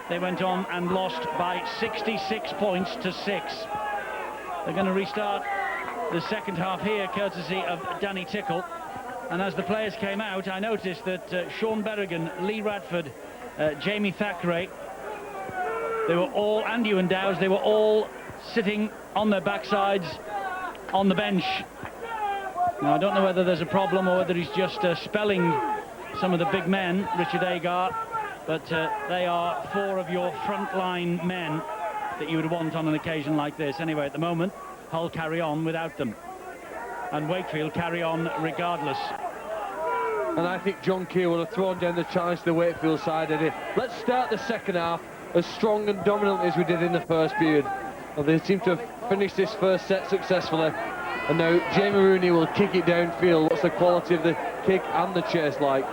they went on and lost by 66 points to 6. They're going to restart the second half here, courtesy of Danny Tickle. And as the players came out, I noticed that Sean Berrigan, Lee Radford, Jamie Thackeray, they were all, and Ewan Dowes, they were all sitting on their backsides on the bench. Now, I don't know whether there's a problem or whether he's just spelling some of the big men, Richard Agar, but they are 4 of your frontline men that you would want on an occasion like this. Anyway, at the moment, Hull carry on without them, and Wakefield carry on regardless. And I think John Keir would have thrown down the challenge to the Wakefield side, Eddie. Let's start the second half as strong and dominant as we did in the first period. Well, they seem to have finished this first set successfully, and now Jamie Rooney will kick it downfield. What's the quality of the kick and the chase like?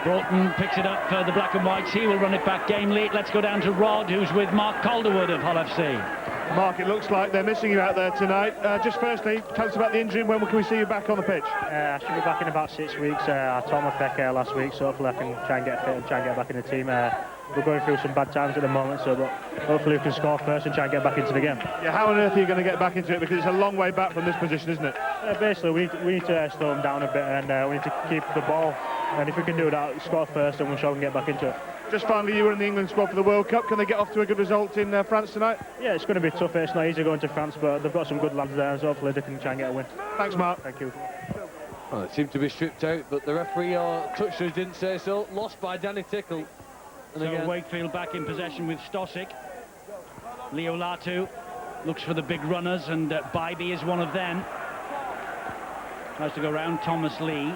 Broughton picks it up for the Black and Whites. He will run it back gamely. Let's go down to Rod, who's with Mark Calderwood of Hull FC. Mark, it looks like they're missing you out there tonight. Just firstly, tell us about the injury and when can we see you back on the pitch? I should be back in about 6 weeks. I tore my pec last week, so hopefully I can try and get fit and try and get back in the team. We're going through some bad times at the moment, so but hopefully we can score first and try and get back into the game. Yeah, how on earth are you going to get back into it? Because it's a long way back from this position, isn't it? Basically, we need to slow them down a bit, and we need to keep the ball. And if we can do that, score first, and we'll show we can get back into it. Just finally, you were in the England squad for the World Cup. Can they get off to a good result in France tonight? Yeah, it's going to be tough. It's not easy going to France, but they've got some good lads there, so hopefully they can try and get a win. Thanks, Mark. Thank you. Well, it seemed to be stripped out, but the referee or touchers didn't say so. Lost by Danny Tickle. And so again, Wakefield back in possession with Stosic. Leo Latu looks for the big runners, and Bybee is one of them. Tries to go round Thomas Lee.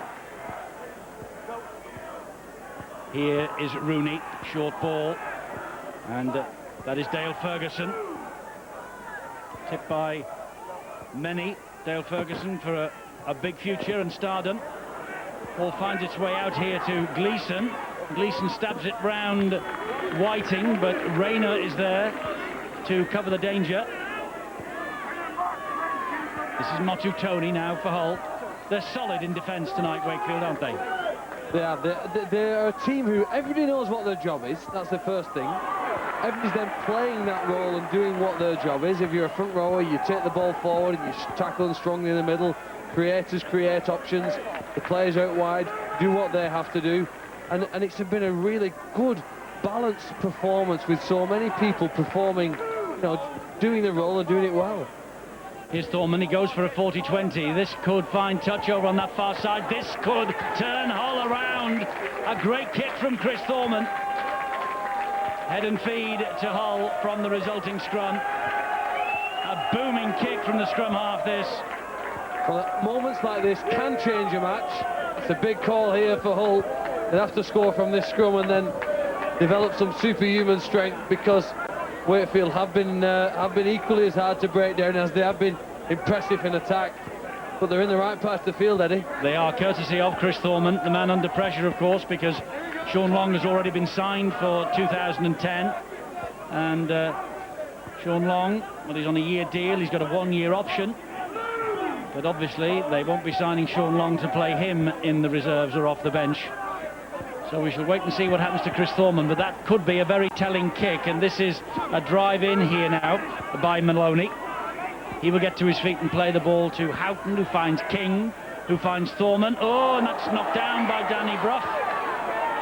Here is Rooney, short ball, and that is Dale Ferguson. Tipped by many. Dale Ferguson for a big future and stardom. Ball finds its way out here to Gleeson. Gleeson stabs it round Whiting, but Rayner is there to cover the danger. This is Motu Tony now for Hull. They're solid in defence tonight, Wakefield, aren't they? They're a team who everybody knows what their job is. That's the first thing. Everybody's then playing that role and doing what their job is. If you're a front rower, you take the ball forward and you tackle them strongly in the middle. Creators create options. The players out wide do what they have to do. And it's been a really good, balanced performance with so many people performing, you know, doing the role and doing it well. Here's Thorman, he goes for a 40-20. This could find touch over on that far side. This could turn Hull around. A great kick from Chris Thorman. Head and feed to Hull from the resulting scrum. A booming kick from the scrum half, this. Well, moments like this can change a match. It's a big call here for Hull. They have to score from this scrum and then develop some superhuman strength, because Wakefield have been equally as hard to break down as they have been impressive in attack. But they're in the right part of the field, Eddie. They are, courtesy of Chris Thorman, the man under pressure, of course, because Sean Long has already been signed for 2010. And Sean Long, well, he's on a year deal. He's got a 1-year option. But obviously, they won't be signing Sean Long to play him in the reserves or off the bench. So we shall wait and see what happens to Chris Thorman, but that could be a very telling kick. And this is a drive in here now by Maloney. He will get to his feet and play the ball to Houghton, who finds King, who finds Thorman. Oh, and that's knocked down by Danny Brough.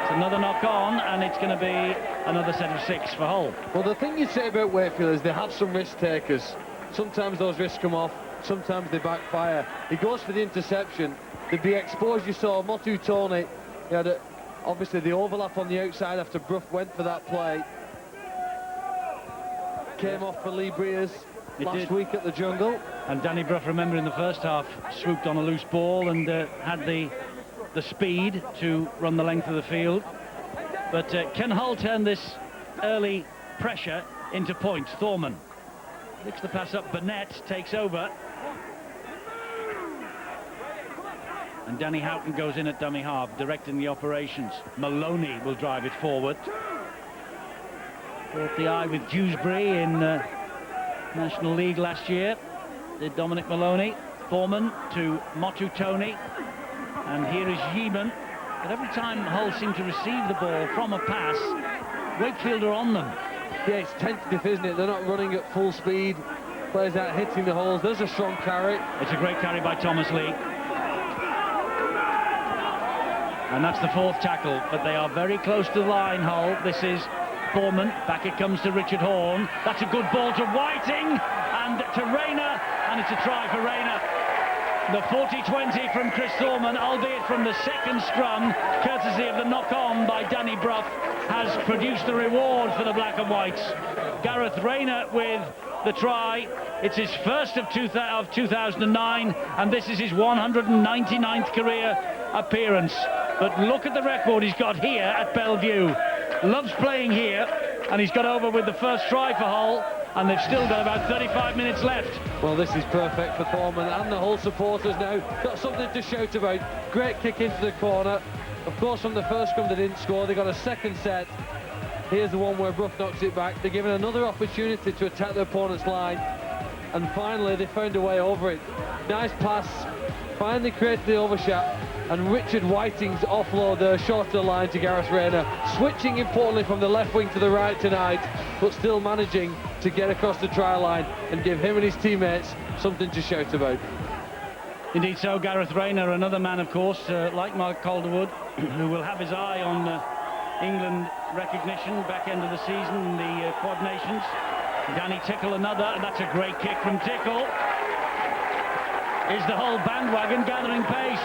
It's another knock on, and it's going to be another set of 6 for Hull. Well, the thing you say about Wakefield is they have some risk takers. Sometimes those risks come off, sometimes they backfire. He goes for the interception. There'd be exposed. You saw Motu Tony. He had obviously the overlap on the outside after Brough went for that play. Came off for Lee Breers last week at the Jungle. And Danny Brough, remember, in the first half swooped on a loose ball and had the speed to run the length of the field. But can Hull turn this early pressure into points? Thorman picks the pass up. Burnett takes over. And Danny Houghton goes in at dummy half, directing the operations. Maloney will drive it forward. Caught the eye with Dewsbury in National League last year. Did Dominic Maloney. Thorman to Motu Tony. And here is Yeeman. But every time Hull seem to receive the ball from a pass, Wakefield are on them. Yeah, it's tentative, isn't it? They're not running at full speed. Players out hitting the holes. There's a strong carry. It's a great carry by Thomas Lee. And that's the 4th tackle, but they are very close to the line, Hull. This is Foreman. Back it comes to Richard Horne. That's a good ball to Whiting and to Rayner, and it's a try for Rayner. The 40-20 from Chris Thorman, albeit from the second scrum, courtesy of the knock-on by Danny Brough, has produced the reward for the Black and Whites. Gareth Rayner with the try. It's his first of 2009, and this is his 199th career appearance. But look at the record he's got here at Bellevue. Loves playing here, and he's got over with the first try for Hull, and they've still got about 35 minutes left. Well, this is perfect for Thorman and the Hull supporters now. Got something to shout about. Great kick into the corner. Of course, from the first scrum they didn't score. They got a second set. Here's the one where Brough knocks it back. They're given another opportunity to attack their opponent's line, and finally they found a way over it. Nice pass, finally created the overshot, and Richard Whiting's offload there short of the line to Gareth Rayner, switching importantly from the left wing to the right tonight, but still managing to get across the try line and give him and his teammates something to shout about. Indeed so, Gareth Rayner, another man, of course, like Mark Calderwood, who will have his eye on England recognition back end of the season in the Quad Nations. Danny Tickle, another, and that's a great kick from Tickle. Is the whole bandwagon gathering pace?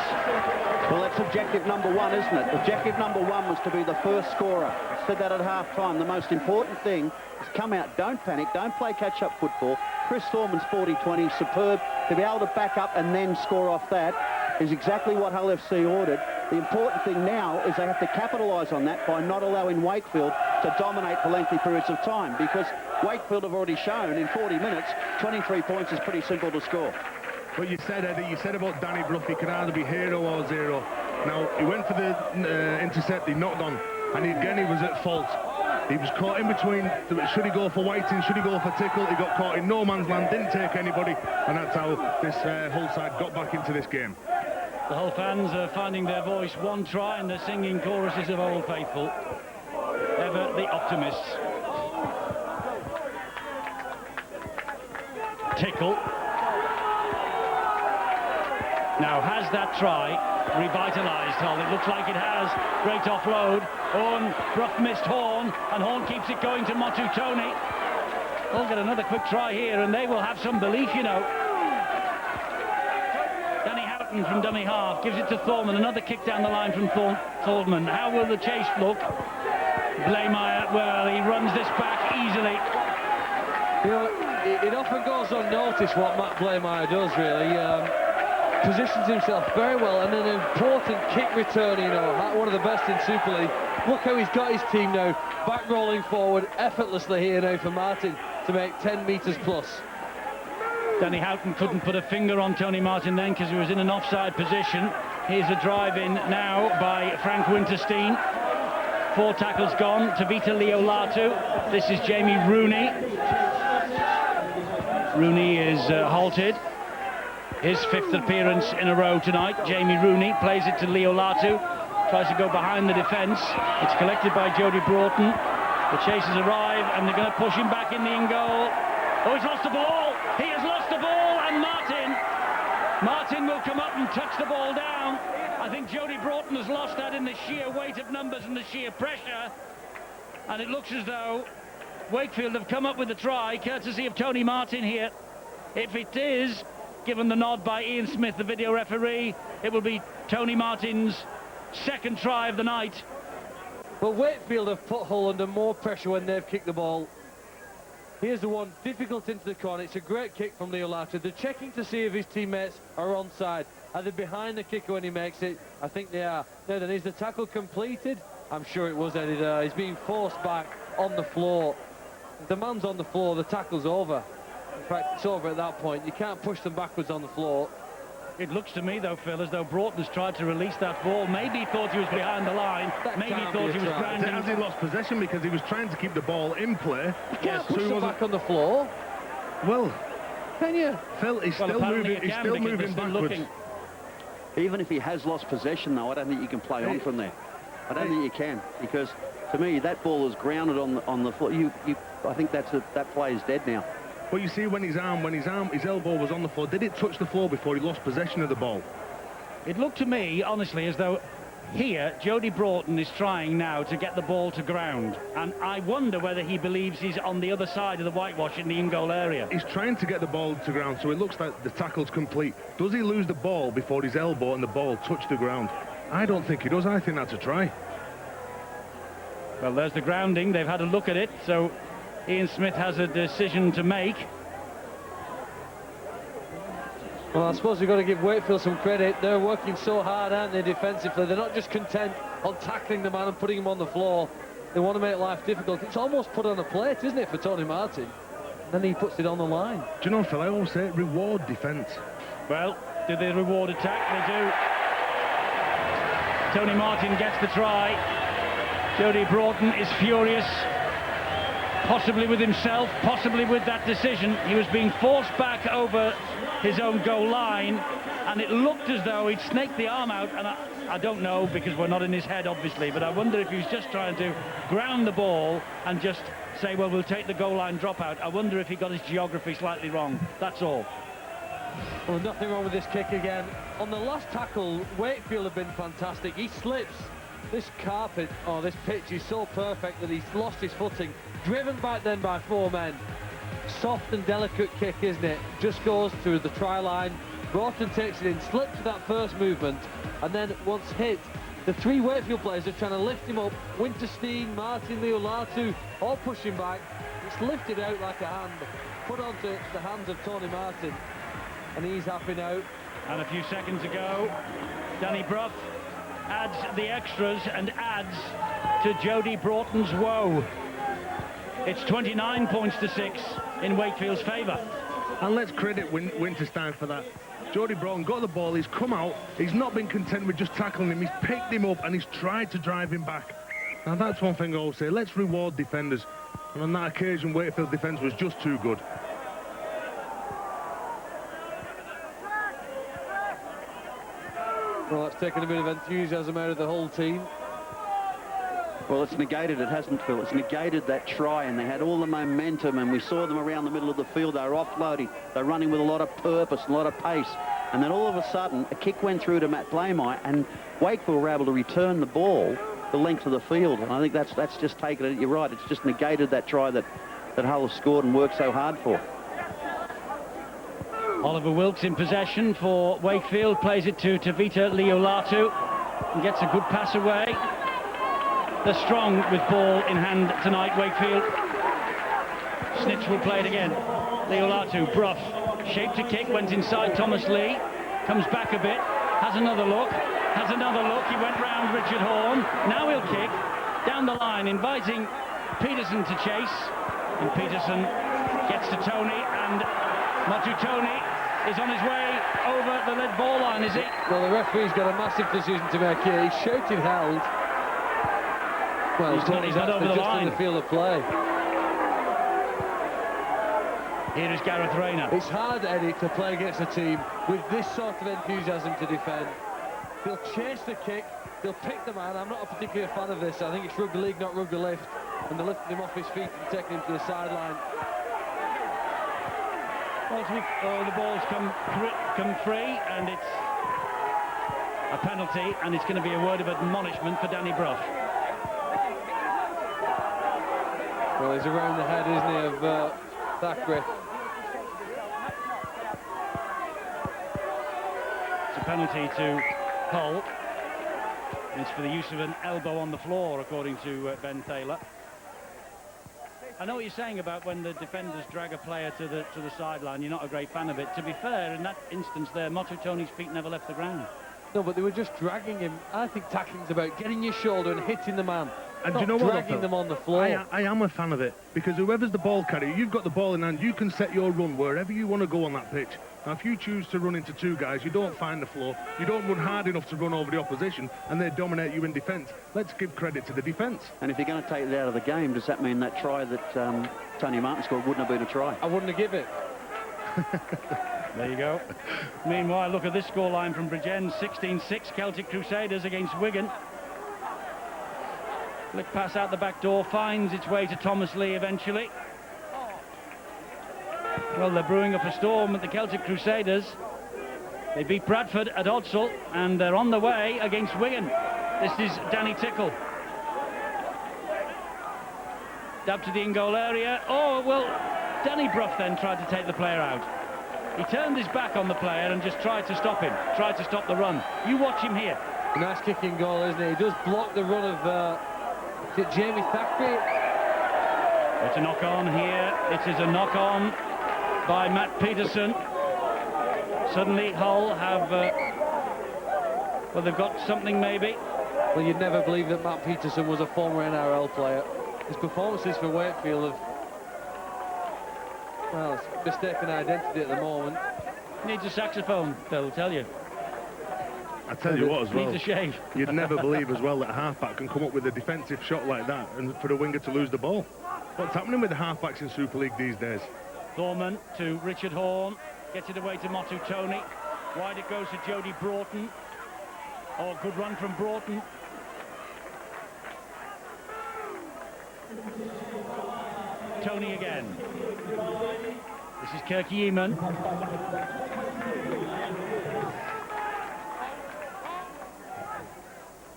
Well, that's objective number 1, isn't it? Objective number 1 was to be the first scorer. I said that at half-time. The most important thing is come out, don't panic, don't play catch-up football. Chris Thorman's 40-20, superb. To be able to back up and then score off that is exactly what Hull FC ordered. The important thing now is they have to capitalise on that by not allowing Wakefield to dominate for lengthy periods of time, because Wakefield have already shown in 40 minutes, 23 points is pretty simple to score. What you said, Eddie, you said about Danny Brough, he could either be hero or zero. Now, he went for the intercept, he knocked on, and again he was at fault. He was caught in between, should he go for Whiting, should he go for Tickle? He got caught in no man's land, didn't take anybody, and that's how this Hull side got back into this game. The Hull fans are finding their voice. 1 try, and they're singing choruses of Old Faithful. Ever the optimists. Tickle. Now, has that try revitalised Hull? It looks like it has. Great offload. Horne, Brough missed Horne, and Horne keeps it going to Motu Tony. Hull get another quick try here, and they will have some belief, you know. Danny Houghton from dummy half gives it to Thorman. Another kick down the line from Thorman. How will the chase look? Blaymeyer, well, he runs this back easily. You know, it often goes unnoticed what Matt Blaymeyer does, really. Positions himself very well, and an important kick return, you know, one of the best in Super League. Look how he's got his team now, back rolling forward effortlessly here now for Martin to make 10 metres plus. Danny Houghton couldn't put a finger on Tony Martin then because he was in an offside position. Here's a drive in now by Frank Winterstein. 4 tackles gone. Tavita Leolatu. This is Jamie Rooney. Rooney is halted. His 5th appearance in a row tonight. Jamie Rooney plays it to Leolatu. Tries to go behind the defence. It's collected by Jody Broughton. The chasers arrive, and they're going to push him back in the in goal. Oh, he's lost the ball. He has lost the ball, and Martin will come up and touch the ball down. I think Jody Broughton has lost that in the sheer weight of numbers and the sheer pressure. And it looks as though Wakefield have come up with a try, courtesy of Tony Martin here. If it is, given the nod by Ian Smith, the video referee, it will be Tony Martin's 2nd try of the night. But Wakefield have put Hull under more pressure when they've kicked the ball. Here's the one, difficult into the corner. It's a great kick from Leolatu. They're checking to see if his teammates are onside. Are they behind the kicker when he makes it? I think they are. Now then, is the tackle completed? I'm sure it was, Eddie. He's being forced back on the floor. The man's on the floor, the tackle's over. In fact, it's over at that point. You can't push them backwards on the floor. It looks to me, though, Phil, as though Broughton's tried to release that ball. Maybe he thought he was behind the line. Maybe he thought he was grounded. Has he lost possession because he was trying to keep the ball in play? You can't push them back on the floor. Well, can you? Phil, he's still moving. He's still moving backwards. Even if he has lost possession, though, I don't think you can play on from there. I don't think you can, because to me, that ball is grounded on the floor. I think that play is dead now. But you see, when his elbow was on the floor, did it touch the floor before he lost possession of the ball? It looked to me, honestly, as though here, Jody Broughton is trying now to get the ball to ground. And I wonder whether he believes he's on the other side of the whitewash in the in-goal area. He's trying to get the ball to ground, so it looks like the tackle's complete. Does he lose the ball before his elbow and the ball touch the ground? I don't think he does. I think that's a try. Well, there's the grounding. They've had a look at it, so Ian Smith has a decision to make. Well, I suppose we've got to give Wakefield some credit. They're working so hard, aren't they, defensively? They're not just content on tackling the man and putting him on the floor. They want to make life difficult. It's almost put on a plate, isn't it, for Tony Martin? And then he puts it on the line. Do you know, Phil, I always say reward defence. Well, do they reward attack? They do. Tony Martin gets the try. Jody Broughton is furious, possibly with himself, possibly with that decision. He was being forced back over his own goal line, and it looked as though he'd snaked the arm out, and I don't know, because we're not in his head, obviously, but I wonder if he was just trying to ground the ball and just say, well, we'll take the goal line dropout. I wonder if he got his geography slightly wrong. That's all. Well, nothing wrong with this kick again. On the last tackle, Wakefield have been fantastic. He slips. This carpet, or this pitch is so perfect that he's lost his footing. Driven back then by 4 men. Soft and delicate kick, isn't it? Just goes through the try line. Broughton takes it in, slips to that first movement, and then once hit, the 3 Wakefield players are trying to lift him up. Winterstein, Martin, Leolatu, all pushing back. It's lifted out like a hand, put onto the hands of Tony Martin, and he's happy now. And a few seconds ago, Danny Brough adds the extras and adds to Jody Broughton's woe. It's 29 points to 6 in Wakefield's favour. And let's credit Winterstein for that. Jody Broughton got the ball, he's come out, he's not been content with just tackling him, he's picked him up and he's tried to drive him back. Now that's one thing I will say, let's reward defenders. And on that occasion, Wakefield defence was just too good. Well, that's taken a bit of enthusiasm out of the whole team. Well, it's negated, it hasn't, Phil. It's negated that try, and they had all the momentum, and we saw them around the middle of the field. They were offloading. They're running with a lot of purpose, a lot of pace. And then all of a sudden, a kick went through to Matt Blamey, and Wakefield were able to return the ball the length of the field. And I think that's just taken it. You're right, it's just negated that try that Hull scored and worked so hard for. Oliver Wilkes in possession for Wakefield, plays it to Tavita Leolatu and gets a good pass away. They're strong with ball in hand tonight, Wakefield. Snitch will play it again. Leolatu, Brough, shaped a kick, went inside Thomas Lee, comes back a bit, has another look, he went round Richard Horn, now he'll kick, down the line, inviting Peterson to chase, and Peterson gets to Tony, and Matutoni is on his way over the lead ball line, is he? Well, the referee's got a massive decision to make here. He's shouting held. Well, he's not over the just line. in the field of play. Here is Gareth Rayner. It's hard, Eddie, to play against a team with this sort of enthusiasm to defend. They'll chase the kick, they'll pick the man. I'm not a particular fan of this. I think it's rugby league, not rugby lift. And they're lifting him off his feet and taking him to the sideline. Well, the ball's come free, and it's a penalty, and it's going to be a word of admonishment for Danny Brough. Well, he's around the head, isn't he, of Thackeray. It's a penalty to Hull. It's for the use of an elbow on the floor, according to Ben Taylor. I know what you're saying about when the defenders drag a player to the sideline. You're not a great fan of it. To be fair, in that instance there, Matutoni's feet never left the ground. No, but they were just dragging him. I think tackling's about getting your shoulder and hitting the man. And not do you know what, dragging them on the floor. I am a fan of it, because whoever's the ball carrier, you've got the ball in hand, you can set your run wherever you want to go on that pitch. Now, if you choose to run into 2 guys, you don't find the floor, you don't run hard enough to run over the opposition, and they dominate you in defence. Let's give credit to the defence. And if you're going to take it out of the game, does that mean that try that Tony Martin scored wouldn't have been a try? I wouldn't have given it. There you go. Meanwhile, look at this scoreline from Bridgend, 16-6, Celtic Crusaders against Wigan. Flick pass out the back door, finds its way to Thomas Lee eventually. Well, they're brewing up a storm at the Celtic Crusaders. They beat Bradford at Odsal, and they're on the way against Wigan. This is Danny Tickle. Dab to the in-goal area. Oh, well, Danny Brough then tried to take the player out. He turned his back on the player and just tried to stop him, tried to stop the run. You watch him here. Nice kicking goal, isn't it? He does block the run of is it Jamie Thackeray? It's a knock-on here. It is a knock-on by Matt Peterson. Suddenly Hull have, well, they've got something maybe. Well, you'd never believe that Matt Peterson was a former NRL player. His performances for Wakefield have, well, it's mistaken identity at the moment. Needs a saxophone, they'll tell you. I tell you what as well, Needs a shave. you'd never believe as well that a halfback can come up with a defensive shot like that and for the winger to lose the ball. What's happening with the halfbacks in Super League these days? Thorman to Richard Horn, gets it away to Motu Tony. Wide it goes to Jody Broughton. Oh, good run from Broughton. Tony again. This is Kirky Eamon.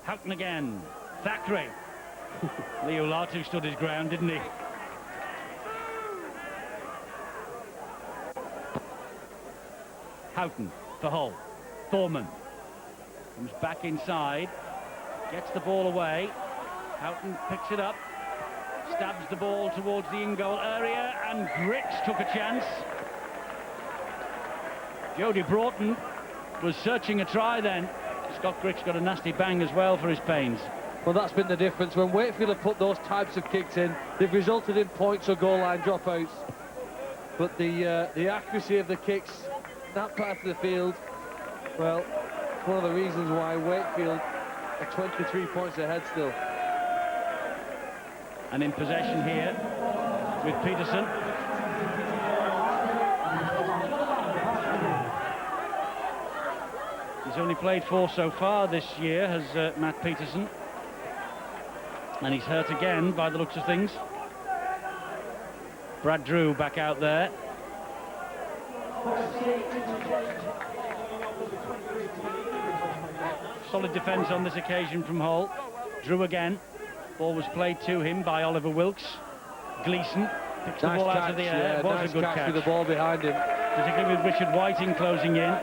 Houghton again. Thackeray. Leo Latu stood his ground, didn't he? Houghton for Hull. Thorman comes back inside, gets the ball away. Houghton picks it up, stabs the ball towards the in-goal area, and Griggs took a chance. Jody Broughton was searching a try then. Scott Griggs got a nasty bang as well for his pains. Well, that's been the difference. When Wakefield have put those types of kicks in, they've resulted in points or goal line dropouts. But the accuracy of the kicks, that part of the field, well, it's one of the reasons why Wakefield are 23 points ahead still. And in possession here with Peterson. He's only played 4 so far this year, has Matt Peterson. And he's hurt again by the looks of things. Brad Drew back out there. Solid defence on this occasion from Hull. Drew again. Ball was played to him by Oliver Wilkes. Gleeson picks the ball out of the air. It was nice a good catch. with the ball behind him. Particularly with Richard Whiting closing in.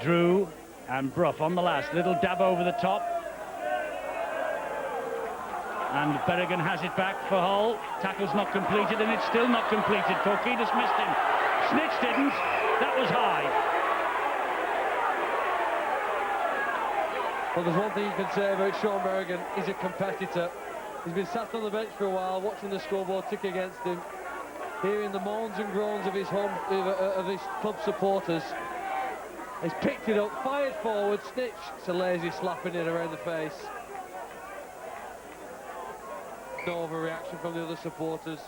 Drew and Brough on the last. Little dab over the top. And Berrigan has it back for Hull. Tackle's not completed, and it's still not completed. Korkidis missed him. Snitch didn't. That was high. Well, there's one thing you can say about Sean Berrigan. He's a competitor. He's been sat on the bench for a while, watching the scoreboard tick against him, hearing the moans and groans of his club supporters. He's picked it up, fired forward, Snitch. It's a lazy slapping it around the face. No overreaction from the other supporters.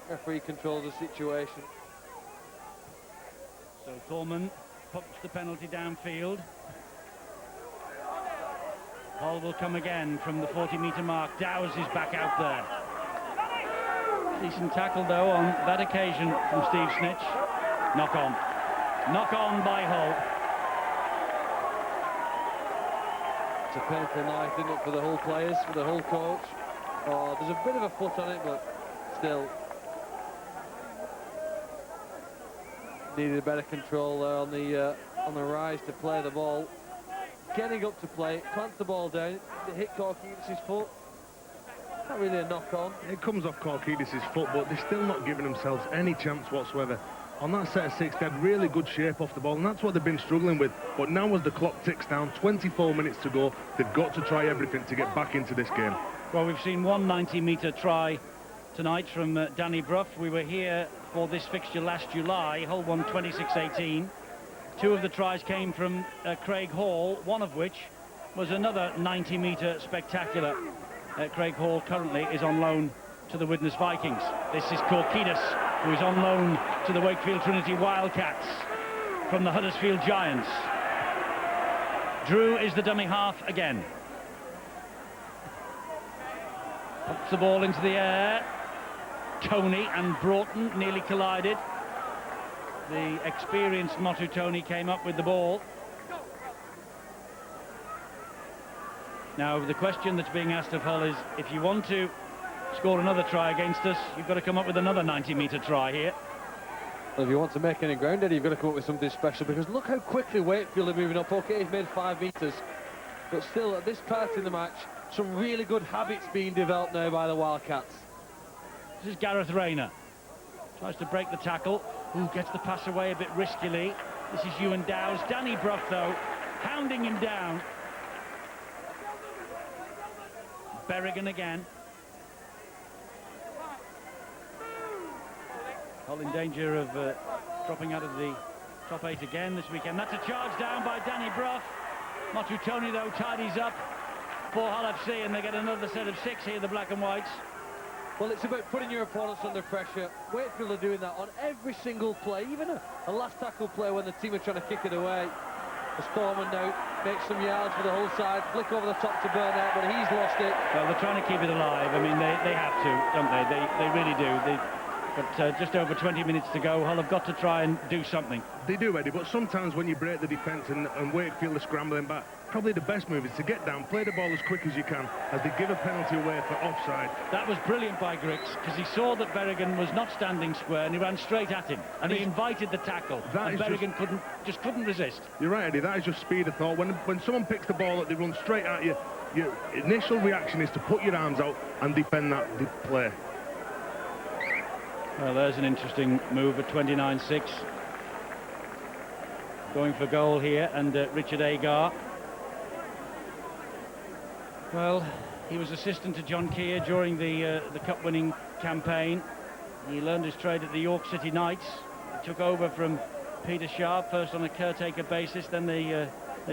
Referee controls the situation. So Thorman pops the penalty downfield. Hull will come again from the 40-metre mark. Dowes is back out there. Decent tackle, though, on that occasion from Steve Snitch. Knock on. Knock on by Hull. It's a painful night, isn't it, for the Hull players, for the Hull coach. Oh, there's a bit of a foot on it, but still. Needed a better control there on the rise to play the ball. Getting up to play, plants the ball down, it hit Korkidis' foot. Not really a knock on. It comes off Korkidis' foot, but they're still not giving themselves any chance whatsoever. On that set of 6, they had really good shape off the ball, and that's what they've been struggling with. But now as the clock ticks down, 24 minutes to go, they've got to try everything to get back into this game. Well, we've seen one 90-metre try tonight from Danny Brough. We were here for this fixture last July. Hull won 26-18. 2 of the tries came from Craig Hall, one of which was another 90-metre spectacular. Craig Hall currently is on loan to the Widnes Vikings. This is Korkidis, who is on loan to the Wakefield Trinity Wildcats from the Huddersfield Giants. Drew is the dummy half again. Puts the ball into the air. Tony and Broughton nearly collided. The experienced Motu Tony came up with the ball. Now, the question that's being asked of Hull is, if you want to score another try against us, you've got to come up with another 90-metre try here. Well, if you want to make any ground, Eddie, you've got to come up with something special, because look how quickly Wakefield are moving up. OK, he's made 5 metres, but still, at this part in the match, some really good habits being developed now by the Wildcats. This is Gareth Rayner. Tries to break the tackle. Ooh, gets the pass away a bit riskily. This is Ewan Dowes. Danny Brough, though, hounding him down. Berrigan again. Hull in danger of dropping out of the top 8 again this weekend. That's a charge down by Danny Brough. Motu Tony, though, tidies up for Hull FC, and they get another set of 6 here, the black and whites. Well, it's about putting your opponents under pressure. Wakefield are doing that on every single play, even a last tackle play when the team are trying to kick it away. The Storman now makes some yards for the whole side, flick over the top to Burnett, but he's lost it. Well, they're trying to keep it alive. I mean, they have to, don't they? They really do. But just over 20 minutes to go, Hull have got to try and do something. They do, Eddie, but sometimes when you break the defence and Wakefield are scrambling back, probably the best move is to get down, play the ball as quick as you can, as they give a penalty away for offside. That was brilliant by Griggs, because he saw that Berrigan was not standing square, and he ran straight at him, and he invited the tackle, and Berrigan couldn't resist. You're right, Eddie, that is just speed of thought. When someone picks the ball up, they run straight at you, your initial reaction is to put your arms out and defend that play. Well, there's an interesting move at 29-6. Going for goal here, and Richard Agar. Well, he was assistant to John Keir during the cup-winning campaign. He learned his trade at the York City Knights. He took over from Peter Sharp, first on a caretaker basis. Then they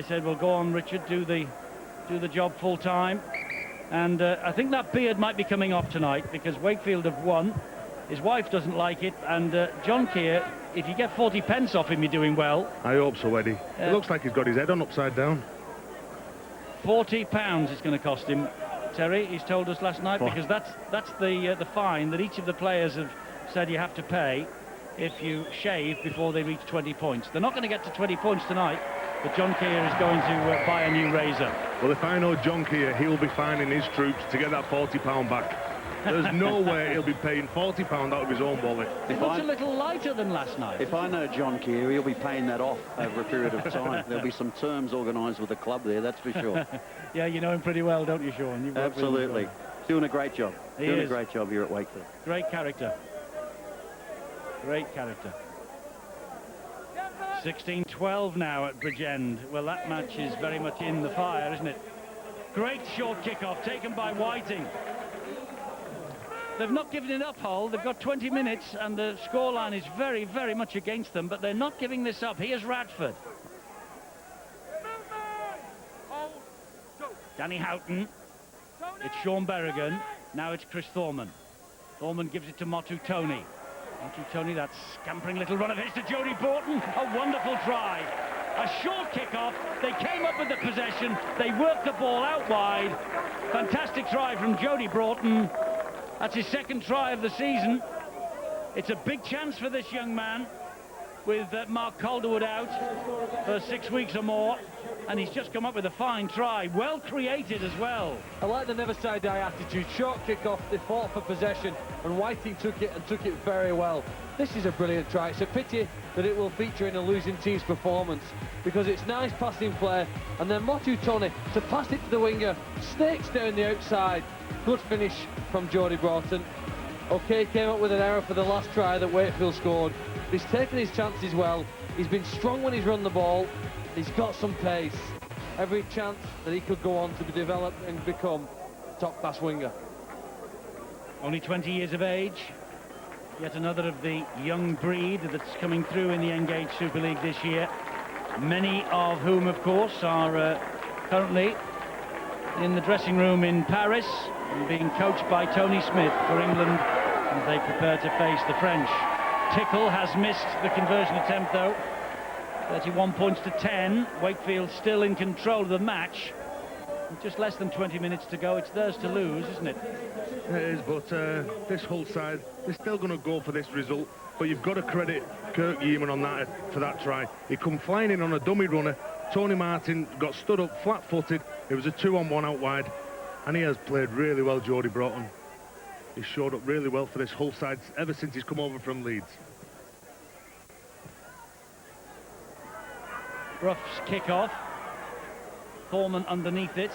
said, well, go on, Richard, do the job full-time. And I think that beard might be coming off tonight, because Wakefield have won. His wife doesn't like it, and John Keir, if you get 40 pence off him, you're doing well. I hope so, Eddie. It looks like he's got his head on upside down. £40 it's going to cost him, Terry. He's told us last night, because that's the fine that each of the players have said you have to pay if you shave before they reach 20 points. They're not going to get to 20 points tonight, but John Keir is going to buy a new razor. Well, if I know John Keir, he'll be fining his troops to get that £40 back. There's no way he'll be paying £40 out of his own wallet. It looks a little lighter than last night. If I know John Keir, he'll be paying that off over a period of time. There'll be some terms organised with the club there, that's for sure. Yeah, you know him pretty well, don't you, Sean? You've Absolutely. Doing a great job. He Doing is. a great job here at Wakefield. Great character. Great character. 16-12 now at Bridgend. Well, that match is very much in the fire, isn't it? Great short kick-off taken by Whiting. They've not given it up, Hull. They've got 20 minutes, and the scoreline is very, very much against them, but they're not giving this up. Here's Radford. Danny Houghton. It's Sean Berrigan. Now it's Chris Thorman. Thorman gives it to Motu Tony. Motu Tony, that scampering little run of his to Jody Broughton. A wonderful try. A short kick-off. They came up with the possession. They worked the ball out wide. Fantastic try from Jody Broughton. That's his second try of the season. It's a big chance for this young man, with Mark Calderwood out for 6 weeks or more, and he's just come up with a fine try. Well created as well. I like the never say die attitude. Short kick-off, they fought for possession, and Whiting took it very well. This is a brilliant try. It's a pity that it will feature in a losing team's performance, because it's nice passing play, and then Motu Tony to pass it to the winger, snakes down the outside. Good finish from Jody Broughton. OK, came up with an error for the last try that Wakefield scored. He's taken his chances well. He's been strong when he's run the ball. He's got some pace. Every chance that he could go on to be developed and become a top-class winger. Only 20 years of age. Yet another of the young breed that's coming through in the Engage Super League this year. Many of whom, of course, are currently in the dressing room in Paris and being coached by Tony Smith for England as they prepare to face the French. Tickle has missed the conversion attempt, though. 31 points to 10. Wakefield still in control of the match. Just less than 20 minutes to go. It's theirs to lose, isn't it? It is, but this Hull side, they're still going to go for this result. But you've got to credit Kirk Yeaman on that for that try. He come flying in on a dummy runner. Tony Martin got stood up flat-footed. It was a 2-on-1 out wide. And he has played really well, Jody Broughton. He's showed up really well for this Hull side ever since he's come over from Leeds. Rough's kick-off. Foreman underneath it.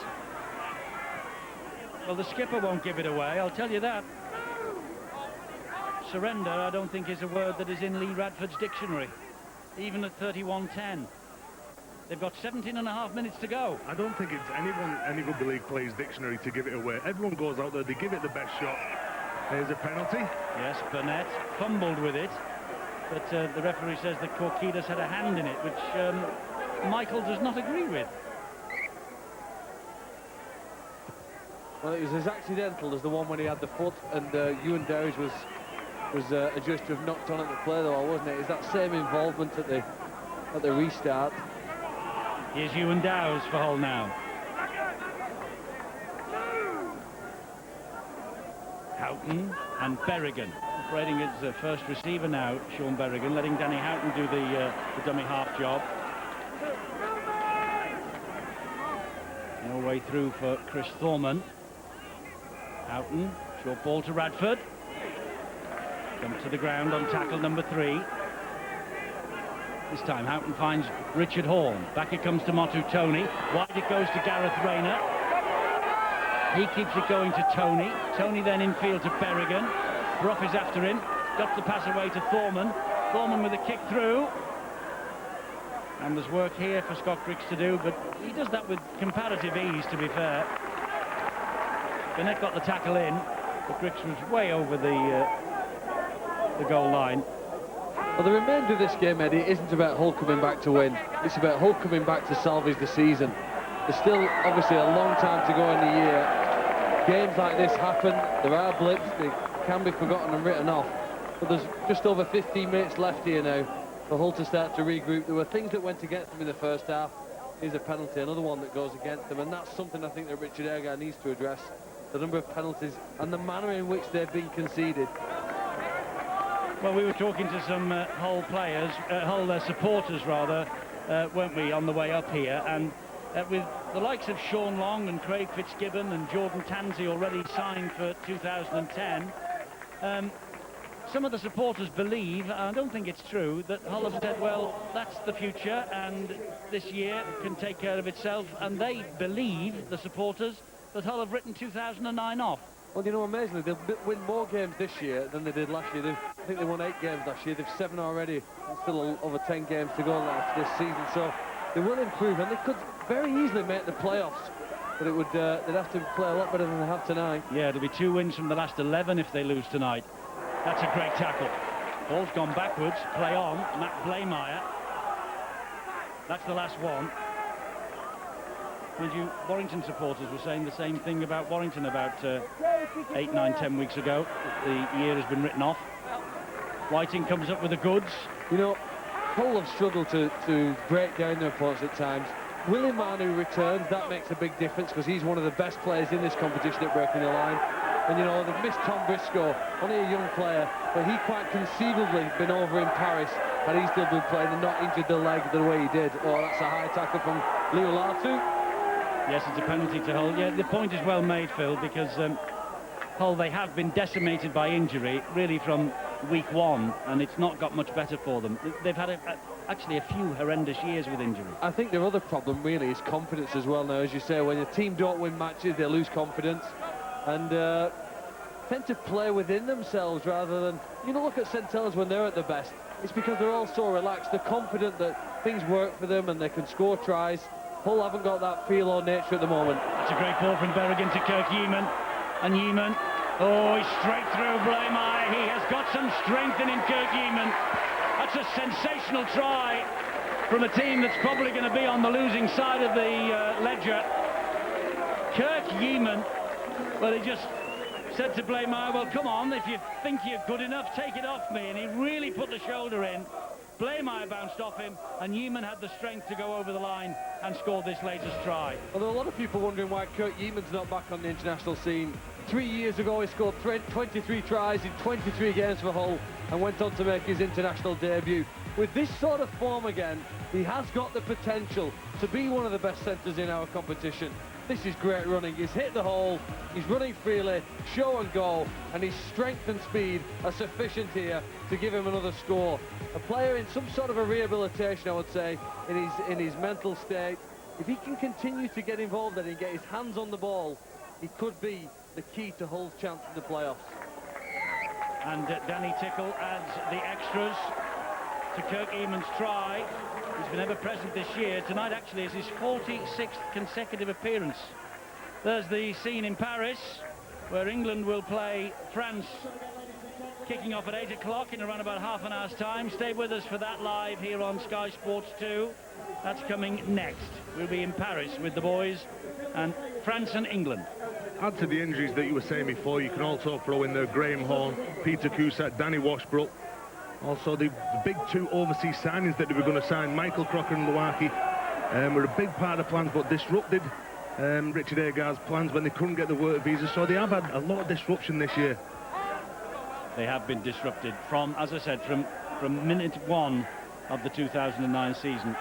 Well, the skipper won't give it away, I'll tell you that. Surrender, I don't think, is a word that is in Lee Radford's dictionary, even at 31-10. They've got 17 and a half minutes to go. I don't think it's any rugby league player's dictionary to give it away. Everyone goes out there, they give it the best shot. There's a penalty. Yes, Burnett fumbled with it, but the referee says that Korkidas had a hand in it, which Michael does not agree with. Well, it was as accidental as the one when he had the foot, and Ewan Dowes was adjudged to have knocked on at the play, though, wasn't it? It's that same involvement at the restart. Here's Ewan Dowes for Hull now. Houghton and Berrigan. Operating as the first receiver now, Sean Berrigan, letting Danny Houghton do the dummy half job. No way through for Chris Thorman. Houghton, short ball to Radford. Comes to the ground on tackle number 3. This time Houghton finds Richard Horn. Back it comes to Motu Tony. Wide it goes to Gareth Rayner. He keeps it going to Tony. Tony then infield to Berrigan. Brough is after him. Got the pass away to Thorman. Thorman with a kick through. And there's work here for Scott Griggs to do, but he does that with comparative ease, to be fair. Burnett got the tackle in, but Griggs was way over the goal line. Well, the remainder of this game, Eddie, isn't about Hull coming back to win. It's about Hull coming back to salvage the season. There's still, obviously, a long time to go in the year. Games like this happen. There are blips. They can be forgotten and written off. But there's just over 15 minutes left here now for Hull to start to regroup. There were things that went against them in the first half. Here's a penalty, another one that goes against them. And that's something I think that Richard Agar needs to address. The number of penalties and the manner in which they've been conceded. Well, we were talking to some Hull players, Hull supporters rather, weren't we, on the way up here, and with the likes of Sean Long and Craig Fitzgibbon and Jordan Tansey already signed for 2010, some of the supporters believe, and I don't think it's true, that Hull have said, well, that's the future and this year can take care of itself, and they believe, the supporters, that Hull have written 2009 off. Well, you know, amazingly, they'll win more games this year than they did last year. I think they won 8 games last year. They've 7 already, and still over 10 games to go left this season. So they will improve, and they could very easily make the playoffs. But it would they'd have to play a lot better than they have tonight. Yeah, it'll be 2 wins from the last 11 if they lose tonight. That's a great tackle. Ball's gone backwards. Play on. Matt Blaymire. That's the last one. Mind you, Warrington supporters were saying the same thing about Warrington about 8, 9, 10 weeks ago. The year has been written off. Whiting comes up with the goods. You know, Hull have struggled to break down their opponents at times. Willie Manu returns. That makes a big difference because he's one of the best players in this competition at breaking the line. And, you know, they've missed Tom Briscoe, only a young player, but he quite conceivably been over in Paris had he still been playing and not injured the leg the way he did. Oh, that's a high tackle from Leo Latu. Yes, it's a penalty to Hull. Yeah, the point is well made, Phil, because Hull, they have been decimated by injury, really from week 1, and it's not got much better for them. They've had actually a few horrendous years with injury. I think their other problem really is confidence as well now. As you say, when your team don't win matches, they lose confidence and tend to play within themselves rather than, you know, look at St Helens when they're at their best. It's because they're all so relaxed. They're confident that things work for them and they can score tries. Hull haven't got that feel or nature at the moment. That's a great ball from Berrigan to Kirk Yeaman. And Yeaman, oh, he's straight through Blaymire. He has got some strength in him, Kirk Yeaman. That's a sensational try from a team that's probably going to be on the losing side of the ledger. Kirk Yeaman, well, he just said to Blaymire, well, come on, if you think you're good enough, take it off me. And he really put the shoulder in. Blaymire bounced off him, and Yeaman had the strength to go over the line and score this latest try. Well, there are a lot of people wondering why Kurt Yeaman's not back on the international scene. 3 years ago, he scored 23 tries in 23 games for Hull and went on to make his international debut. With this sort of form again, he has got the potential to be one of the best centres in our competition. This is great running. He's hit the hole, he's running freely, show and go, and his strength and speed are sufficient here to give him another score. A player in some sort of a rehabilitation, I would say, in his mental state. If he can continue to get involved and get his hands on the ball, he could be the key to Hull's chance in the playoffs. And Danny Tickle adds the extras to Kirk Eamon's try. He's been ever present this year. Tonight actually is his 46th consecutive appearance. There's the scene in Paris where England will play France, kicking off at 8 o'clock in around about half an hour's time. Stay with us for that live here on Sky Sports 2. That's coming next. We'll be in Paris with the boys and France and England. Add to the injuries that you were saying before, you can also throw in there Graham Horn, Peter Cusack, Danny Washbrook. Also the big two overseas signings that they were going to sign, Michael Crocker and Luaki, were a big part of the plans, but disrupted Richard Agar's plans when they couldn't get the work visa. So they have had a lot of disruption this year. They have been disrupted from, as I said, from minute one of the 2009 season.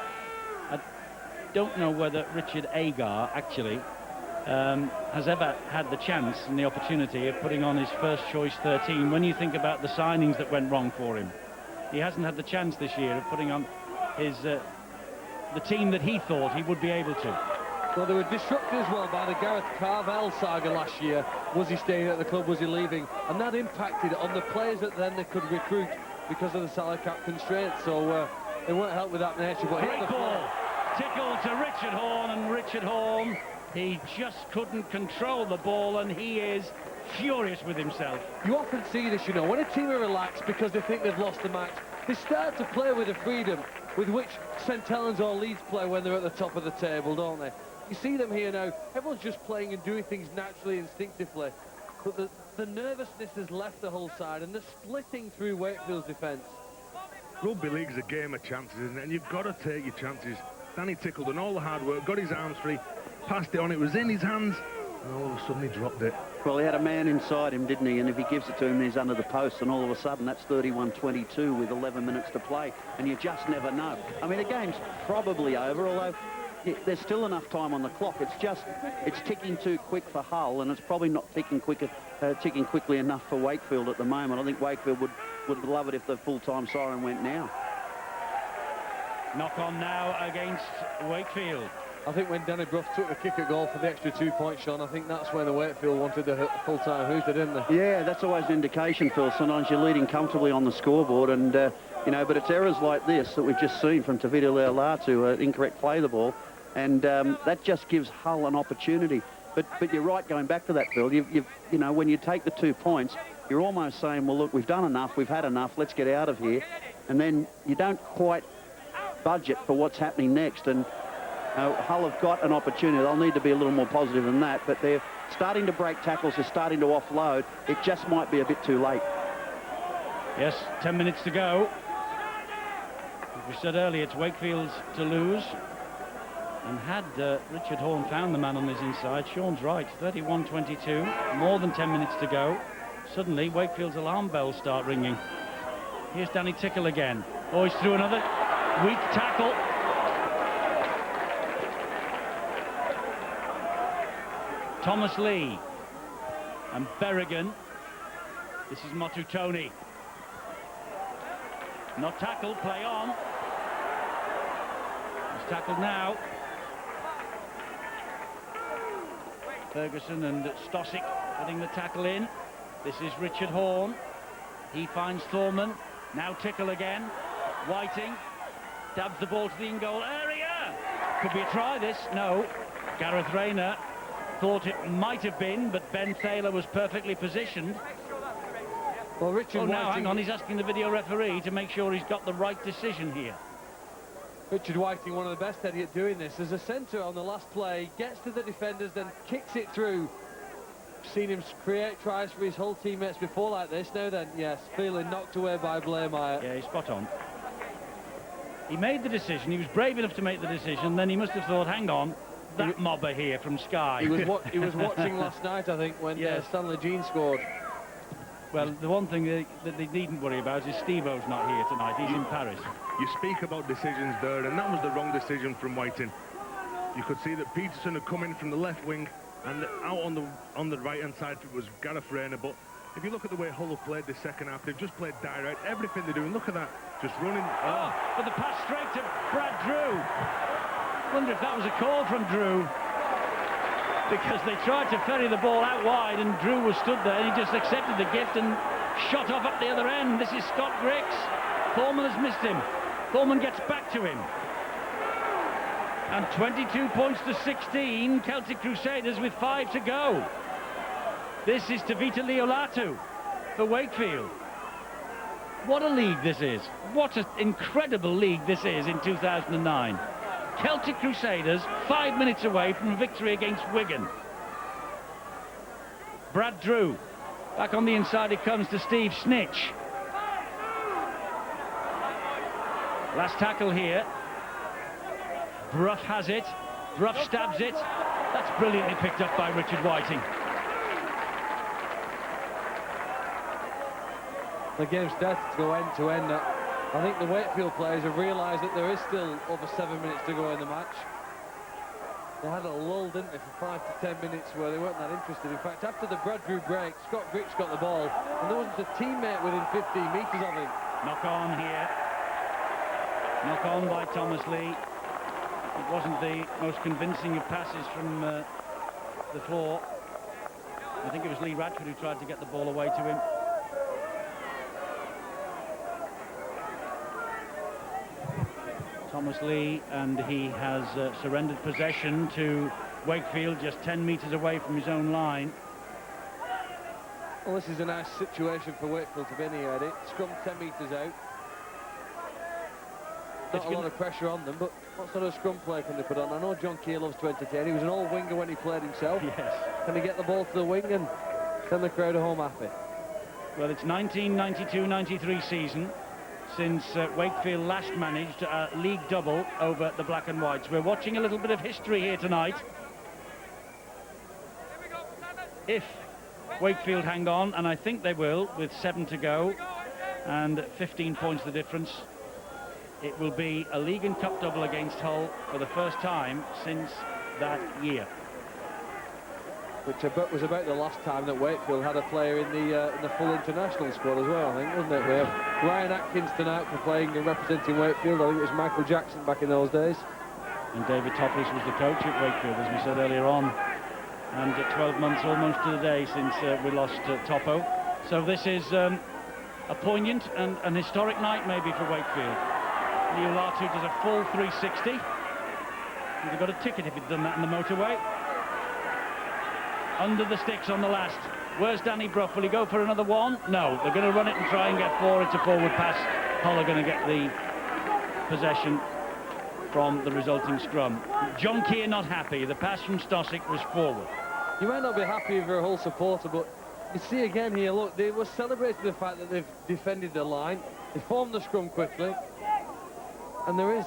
I don't know whether Richard Agar actually has ever had the chance and the opportunity of putting on his first choice 13. When you think about the signings that went wrong for him, he hasn't had the chance this year of putting on his the team that he thought he would be able to. Well, they were disrupted as well by the Gareth Carvel saga last year. Was he staying at the club, was he leaving? And that impacted on the players that then they could recruit because of the salary cap constraints. So they weren't helped with that nature. But great ball, Tickle to Richard Horn, and Richard Horn, he just couldn't control the ball, and he is furious with himself. You often see this, you know, when a team are relaxed because they think they've lost the match, they start to play with the freedom with which St Helens or Leeds play when they're at the top of the table, don't they? You see them here now, everyone's just playing and doing things naturally, instinctively, but the nervousness has left the whole side, and they're splitting through Wakefield's defence. Rugby league's a game of chances, isn't it? And you've got to take your chances. Danny Tickle done all the hard work, got his arms free, passed it on, it was in his hands, and all of a sudden he dropped it. Well, he had a man inside him, didn't he? And if he gives it to him, he's under the post, and all of a sudden that's 31-22 with 11 minutes to play, and you just never know. I mean, the game's probably over, although there's still enough time on the clock. It's ticking too quick for Hull, and it's probably not ticking quickly enough for Wakefield at the moment. I think Wakefield would love it if the full-time siren went now. Knock on now against Wakefield. I think when Danny Brough took the kick at goal for the extra 2 points, Sean, I think that's when the Wakefield wanted the full-time hooter, didn't they? Yeah, that's always an indication, Phil. Sometimes you're leading comfortably on the scoreboard, and you know, but it's errors like this that we've just seen from Tavita Leolatu, incorrect play the ball, and that just gives Hull an opportunity. But you're right, going back to that, Phil. You know, when you take the 2 points, you're almost saying, well, look, we've done enough, we've had enough, let's get out of here, and then you don't quite budget for what's happening next, and Hull have got an opportunity. They'll need to be a little more positive than that, but they're starting to break tackles, they're starting to offload. It just might be a bit too late. Yes, 10 minutes to go. As we said earlier, it's Wakefield's to lose. And had Richard Horn found the man on his inside, Sean's right, 31-22, more than 10 minutes to go. Suddenly, Wakefield's alarm bells start ringing. Here's Danny Tickle again. Oh, he's through another weak tackle. Thomas Lee and Berrigan. This is Motutoni. Not tackled, play on. He's tackled now. Ferguson and Stosic putting the tackle in. This is Richard Horn. He finds Thorman. Now Tickle again. Whiting dabs the ball to the in-goal area. Could be a try, this. No. Gareth Rayner thought it might have been, but Ben Thaler was perfectly positioned. Well, Richard Whiting... now, hang on, he's asking the video referee to make sure he's got the right decision here. Richard Whiting, one of the best at doing this. As a centre on the last play, gets to the defenders, then kicks it through. Seen him create tries for his whole teammates before like this. Now then, yes, feeling knocked away by Blaymire. Yeah, he's spot on. He made the decision. He was brave enough to make the decision. Then he must have thought, hang on, that mobber here from Sky. He was watching last night, I think, when Yes. Stanley Jean scored. Well, the one thing that they needn't worry about is Steve-O's not here tonight. He's in Paris. You speak about decisions there, and that was the wrong decision from Whiting. You could see that Peterson had come in from the left wing, and out on the right-hand side was Gareth Rayner. But if you look at the way Hull have played this second half, they've just played direct. Everything they're doing, look at that, just running. Oh, but the pass straight to Brad Drew. Wonder if that was a call from Drew, because they tried to ferry the ball out wide, and Drew was stood there, and he just accepted the gift and shot off at the other end. This is Scott Griggs. Thorman has missed him. Thorman gets back to him. And 22 points to 16, Celtic Crusaders with 5 to go. This is Tavita Leolatu for Wakefield. What a league this is. What an incredible league this is in 2009. Celtic Crusaders 5 minutes away from a victory against Wigan. Brad Drew. Back on the inside it comes to Steve Snitch. Last tackle here. Bruff has it. Bruff stabs it. That's brilliantly picked up by Richard Whiting. The game started to go end to end. I think the Wakefield players have realised that there is still over 7 minutes to go in the match. They had a lull, didn't they, for 5 to 10 minutes where they weren't that interested. In fact, after the Brad Drew break, Scott Griggs got the ball, and there wasn't a teammate within 15 metres of him. Knock on here. Knock on by Thomas Lee. It wasn't the most convincing of passes from the floor. I think it was Lee Radford who tried to get the ball away to him. Thomas Lee, and he has surrendered possession to Wakefield, just 10 metres away from his own line. Well, this is a nice situation for Wakefield to be in here, Eddie. Scrum 10 metres out. Not a lot of pressure on them, but what sort of scrum play can they put on? I know John Keir loves to entertain. He was an old winger when he played himself. Yes. Can he get the ball to the wing and send the crowd home happy? Well, it's 1992-93 season since Wakefield last managed a league double over the Black and Whites. We're watching a little bit of history here tonight. If Wakefield hang on, and I think they will, with 7 to go and 15 points the difference, it will be a League and Cup double against Hull for the first time since that year. Which was about the last time that Wakefield had a player in the full international squad as well, I think, wasn't it? We have Ryan Atkins tonight for playing and representing Wakefield. I think it was Michael Jackson back in those days. And David Topless was the coach at Wakefield, as we said earlier on. And 12 months almost to the day since we lost Topo. So this is a poignant and an historic night maybe for Wakefield. Leolatu does a full 360. He'd have got a ticket if he'd done that in the motorway. Under the sticks on the last. Where's Danny Bruff? Will he go for another one? No, they're going to run it and try and get 4. It's a forward pass. Hull are going to get the possession from the resulting scrum. John Keir not happy. The pass from Stosic was forward. You might not be happy if you're a Hull supporter, but you see again here, look, they were celebrating the fact that they've defended the line. They formed the scrum quickly. And there is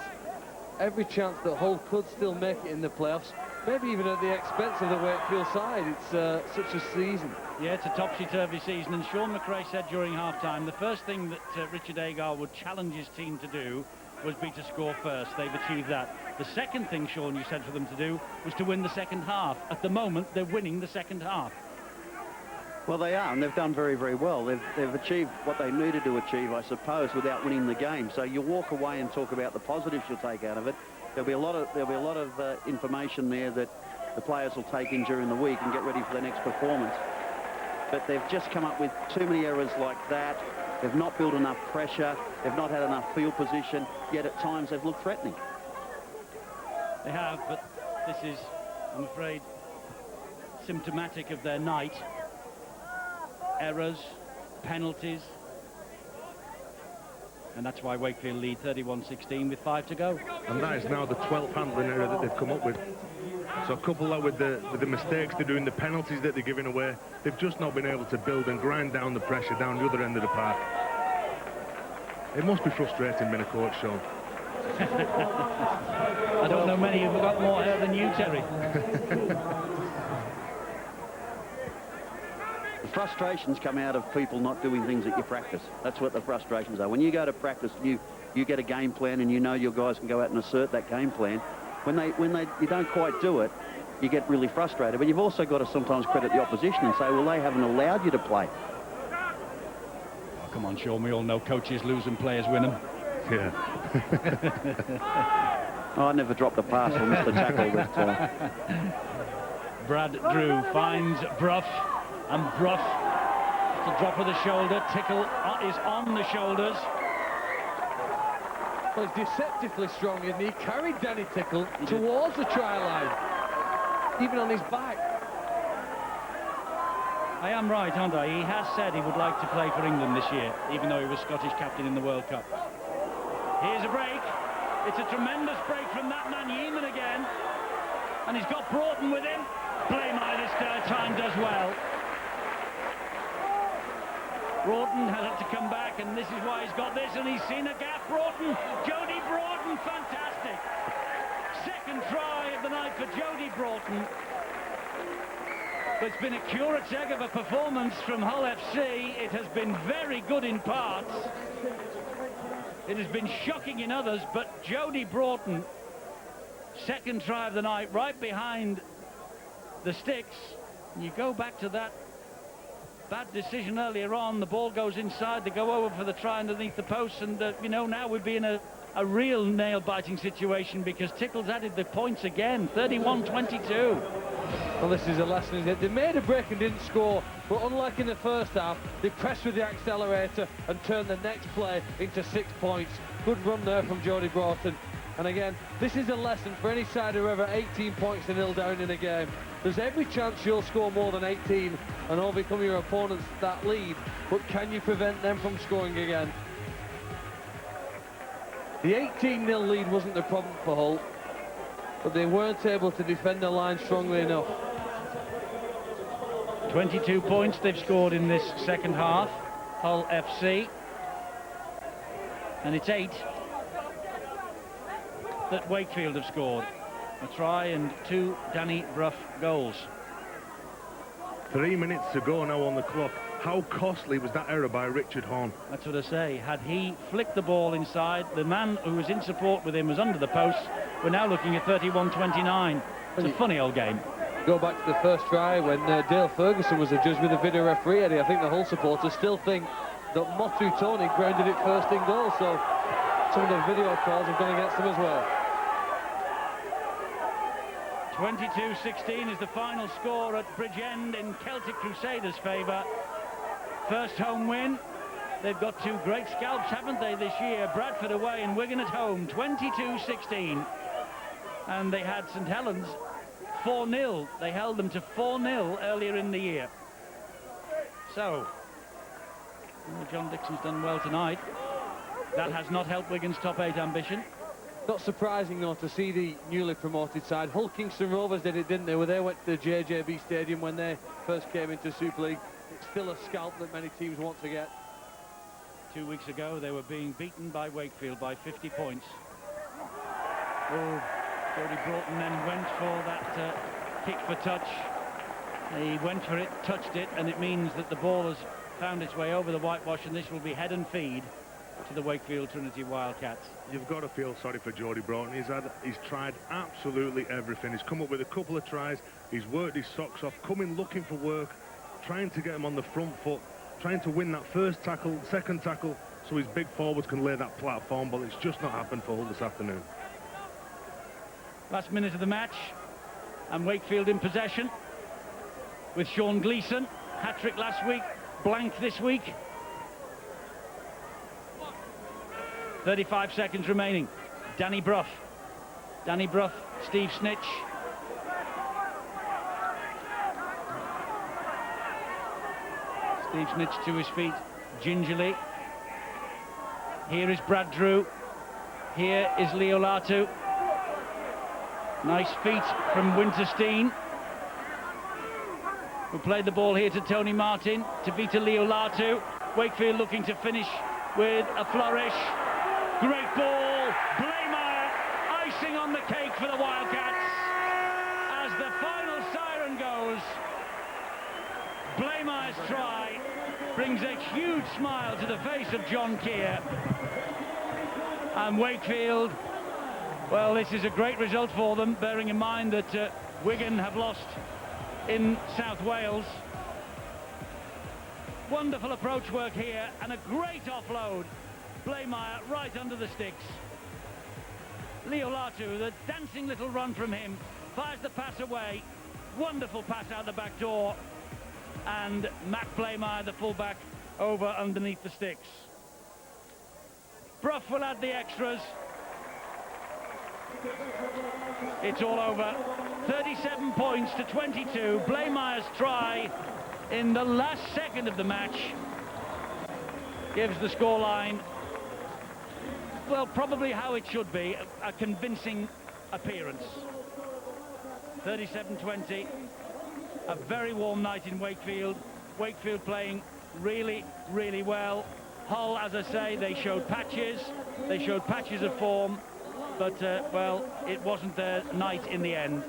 every chance that Hull could still make it in the playoffs, maybe even at the expense of the Wakefield side. It's such a season. Yeah, it's a topsy-turvy season, and Sean McRae said during half-time the first thing that Richard Agar would challenge his team to do was be to score first. They've achieved that. The second thing, Sean, you said for them to do was to win the second half. At the moment, they're winning the second half. Well, they are, and they've done very, very well. They've achieved what they needed to achieve, I suppose, without winning the game. So you walk away and talk about the positives you'll take out of it. There'll be a lot of information there that the players will take in during the week and get ready for their next performance. But they've just come up with too many errors like that. They've not built enough pressure. They've not had enough field position. Yet at times they've looked threatening. They have, but this is, I'm afraid, symptomatic of their night. Errors, penalties, and that's why Wakefield lead 31-16 with 5 to go. And that is now the 12th handling error that they've come up with. So couple that with the mistakes they're doing, the penalties that they're giving away, they've just not been able to build and grind down the pressure down the other end of the park. It must be frustrating being a coach, Sean. I don't know many who've got more hair than you, Terry. The frustrations come out of people not doing things at your practice. That's what the frustrations are. When you go to practice, you get a game plan and you know your guys can go out and assert that game plan. When you don't quite do it, you get really frustrated. But you've also got to sometimes credit the opposition and say, well, they haven't allowed you to play. Oh, come on, Sean, we all know coaches lose and players win them. Yeah. Oh, I never dropped a pass or missed a tackle this time. Brad Drew finds Brough, and Brough, the drop of the shoulder. Tickle is on the shoulders. Well, he's deceptively strong, isn't he? He carried Danny Tickle towards the try line, even on his back. I am right, aren't I? He has said he would like to play for England this year, even though he was Scottish captain in the World Cup. Here's a break. It's a tremendous break from that man, Yeeman again. And he's got Broughton with him. Blaymire this time does well. Broughton has had to come back, and this is why he's got this, and he's seen a gap. Broughton, Jody Broughton, fantastic. Second try of the night for Jody Broughton. It's been a curate's egg of a performance from Hull FC. It has been very good in parts. It has been shocking in others, but Jody Broughton, second try of the night, right behind the sticks. And you go back to that bad decision earlier on. The ball goes inside, they go over for the try underneath the post, and you know, now we'd be in a real nail-biting situation because Tickle's added the points again. 31-22. Well, this is a lesson. They made a break and didn't score, but unlike in the first half, they pressed with the accelerator and turned the next play into 6 points. Good run there from Jody Broughton. And again, this is a lesson for any side who are ever 18 points to nil down in a game. There's every chance you'll score more than 18 and overcome your opponents that lead, but can you prevent them from scoring again? The 18-0 lead wasn't the problem for Hull, but they weren't able to defend the line strongly enough. 22 points they've scored in this second half, Hull FC. And it's 8 that Wakefield have scored. A try and 2 Danny Brough goals. 3 minutes to go now on the clock. How costly was that error by Richard Horn? That's what I say. Had he flicked the ball inside, the man who was in support with him was under the post. We're now looking at 31-29. It's a funny old game. Go back to the first try when Dale Ferguson was the judge with the video referee, Eddie. I think the Hull supporters still think that Motu Tony grounded it first in goal, so some of the video calls have gone against them as well. 22-16 is the final score at Bridgend in Celtic Crusaders' favour. First home win. They've got 2 great scalps, haven't they, this year? Bradford away and Wigan at home, 22-16. And they had St Helens 4-0. They held them to 4-0 earlier in the year. So, well, John Dixon's done well tonight. That has not helped Wigan's top 8 ambition. Not surprising, though, to see the newly promoted side. Hull Kingston Rovers did it, didn't they? Where they went to the JJB Stadium when they first came into Super League. It's still a scalp that many teams want to get. 2 weeks ago, they were being beaten by Wakefield by 50 points. Oh, Jody Broughton then went for that kick for touch. He went for it, touched it, and it means that the ball has found its way over the whitewash, and this will be head and feed to the Wakefield Trinity Wildcats. You've got to feel sorry for Jody Broughton. He's tried absolutely everything. He's come up with a couple of tries. He's worked his socks off, coming looking for work, trying to get him on the front foot, trying to win that first tackle, second tackle, so his big forwards can lay that platform, but it's just not happened for Hull this afternoon. Last minute of the match, and Wakefield in possession with Sean Gleeson. Hat-trick last week, blank this week. 35 seconds remaining. Danny Brough. Danny Brough, Steve Snitch. Steve Snitch to his feet gingerly. Here is Brad Drew. Here is Leo Latu. Nice feet from Winterstein, who played the ball here to Tony Martin. To Vita Leo Latu. Wakefield looking to finish with a flourish. Great ball. Blaymire on the cake for the Wildcats. As the final siren goes, Blameyre's try brings a huge smile to the face of John Keir. And Wakefield, well, this is a great result for them, bearing in mind that Wigan have lost in South Wales. Wonderful approach work here, and a great offload. Blameyre right under the sticks. Leo Latu, the dancing little run from him, fires the pass away. Wonderful pass out the back door. And Matt Blameyre, the fullback, over underneath the sticks. Brough will add the extras. It's all over. 37 points to 22. Blameyre's try in the last second of the match gives the scoreline, well, probably how it should be, a convincing appearance. 37-20. A very warm night in Wakefield. Wakefield playing really, really well. Hull, as I say, they showed patches of form, but well, it wasn't their night in the end.